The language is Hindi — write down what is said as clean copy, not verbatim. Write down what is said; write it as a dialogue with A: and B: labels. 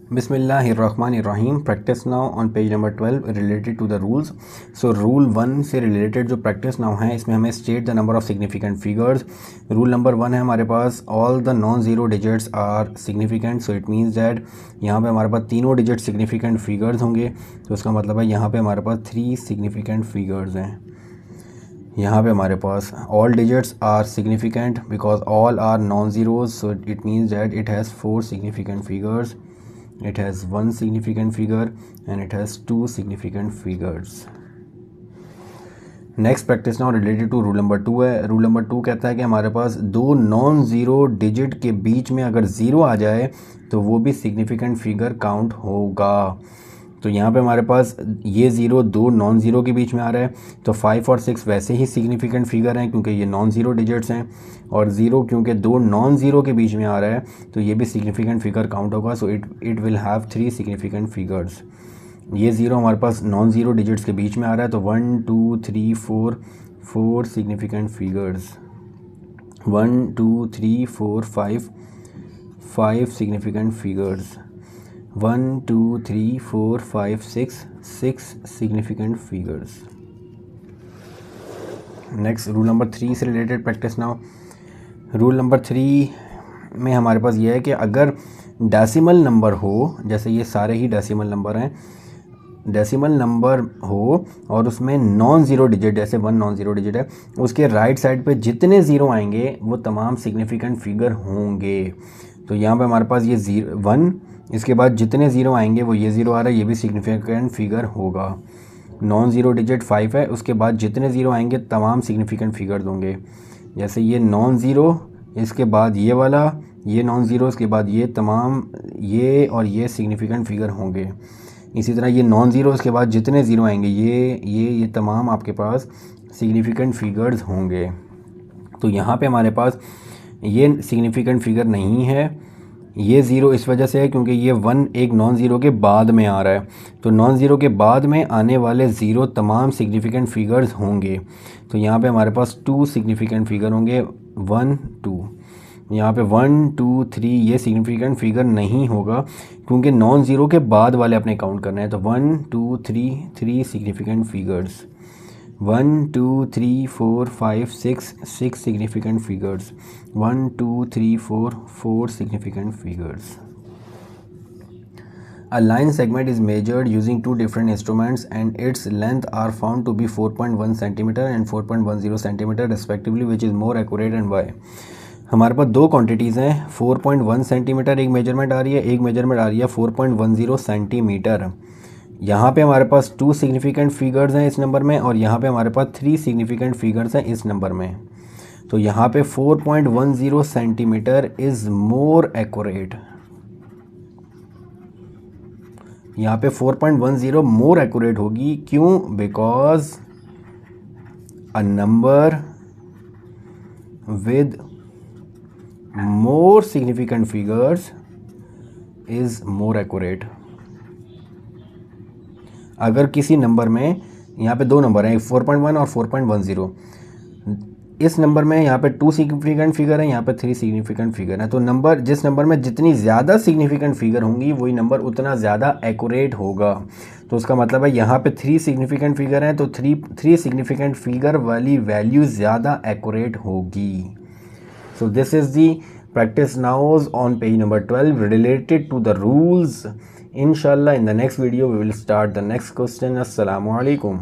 A: बिस्मिल्लाहिर्रहमानिर्रहीम। Practice now on page number 12 related to the rules. So rule 1 से रिलेटेड जो प्रैक्टिस नाउ है इसमें हमें state the number of significant figures. Rule number 1 है हमारे पास all the non zero digits are significant. So it means that यहाँ पे हमारे पास तीनों डिजिट सिग्निफिकेंट फिगर्स होंगे। तो इसका मतलब है यहाँ पे हमारे पास 3 सिग्निफिकेंट फिगर्स हैं। यहाँ पे हमारे पास all digits are significant because all are non zeros. So it means that it has 4 significant figures, it has 1 significant figure and it has 2 significant figures. Next practice now related to rule number 2 है। रूल नंबर 2 कहता है कि हमारे पास दो नॉन ज़ीरो डिजिट के बीच में अगर ज़ीरो आ जाए तो वो भी सिग्निफिकेंट फिगर काउंट होगा। तो यहाँ पे हमारे पास ये ज़ीरो दो नॉन ज़ीरो के बीच में आ रहा है, तो 5 और 6 वैसे ही सिग्निफिकेंट फिगर हैं क्योंकि ये नॉन ज़ीरो डिजिट्स हैं, और ज़ीरो क्योंकि दो नॉन ज़ीरो के बीच में आ रहा है तो ये भी सिग्निफिकेंट फिगर काउंट होगा। So it will have 3 significant figures. ये ज़ीरो हमारे पास नॉन ज़ीरो डिजिट्स के बीच में आ रहा है तो 1 2 3 4 significant figures. 1 2 3 4 5 significant figures. 1 2 3 4 5 6 significant figures. Next rule number 3 से related practice now. Rule number 3 में हमारे पास ये है कि अगर डेसिमल नंबर हो, जैसे ये सारे ही डेसिमल नंबर हैं, डेसिमल नंबर हो और उसमें नॉन ज़ीरो डिजिट, जैसे 1 नॉन ज़ीरो डिजिट है, उसके राइट साइड पे जितने ज़ीरो आएंगे वो तमाम सिग्निफिकेंट फिगर होंगे। तो यहाँ पे हमारे पास ये 1, इसके बाद जितने ज़ीरो आएंगे वो ये ज़ीरो आ रहा है, ये भी सिग्निफिकेंट फिगर होगा। नॉन ज़ीरो डिजिट 5 है, उसके बाद जितने ज़ीरो आएंगे तमाम सिग्निफिकेंट फिगर होंगे। जैसे ये नॉन ज़ीरो, इसके बाद ये वाला, ये नॉन ज़ीरो, इसके बाद ये तमाम, ये और ये सिग्निफिकेंट फिगर होंगे। इसी तरह ये नॉन ज़ीरो, इसके बाद जितने ज़ीरो आएंगे ये तमाम आपके पास सिग्निफिकेंट फिगर्स होंगे। तो यहाँ पे हमारे पास ये सिग्निफिकेंट फिगर नहीं है, ये ज़ीरो इस वजह से है क्योंकि ये 1 एक नॉन ज़ीरो के बाद में आ रहा है, तो नॉन ज़ीरो के बाद में आने वाले ज़ीरो तमाम सिग्निफिकेंट फिगर्स होंगे। तो यहाँ पे हमारे पास 2 सिग्निफिकेंट फिगर होंगे, 1 2। यहाँ पे 1 2 3 ये सिग्निफिकेंट फिगर नहीं होगा क्योंकि नॉन ज़ीरो के बाद वाले अपने काउंट करने हैं। तो 1 2 3 significant figures. 1 2 3 4 5 6 significant figures. 1 2 3 4 significant figures. A line segment is measured using 2 different instruments and its length are found to be 4.1 cm and 4.10 cm respectively, which is more accurate and why? हमारे पास दो क्वांटिटीज़ हैं, 4.1 सेंटीमीटर एक मेजरमेंट आ रही है, एक मेजरमेंट आ रही है 4.10 सेंटीमीटर। यहाँ पे हमारे पास 2 सिग्निफिकेंट फिगर्स हैं इस नंबर में और यहाँ पे हमारे पास 3 सिग्निफिकेंट फिगर्स हैं इस नंबर में। तो यहाँ पे 4.10 सेंटीमीटर इज़ मोर एक्यूरेट। यहाँ पे 4.10 मोर एक्यूरेट होगी, क्यों? Because a number with more significant figures is more accurate. अगर किसी नंबर में, यहाँ पे दो नंबर हैं, 4.1 और 4.10, इस नंबर में यहाँ पे 2 सिग्निफिकेंट फिगर है, यहाँ पे 3 सिग्निफिकेंट फिगर है। तो नंबर, जिस नंबर में जितनी ज़्यादा सिग्निफिकेंट फिगर होंगी वही नंबर उतना ज़्यादा एक्यूरेट होगा। तो उसका मतलब है यहाँ पे 3 सिग्निफिकेंट फिगर हैं तो 3 सिग्निफिकेंट फिगर वाली वैल्यू ज़्यादा एक्यूरेट होगी। So this is the practice nows on page number 12 related to the rules. इंशाल्लाह in the next video we will start the next question. अस्सलामु अलैकुम।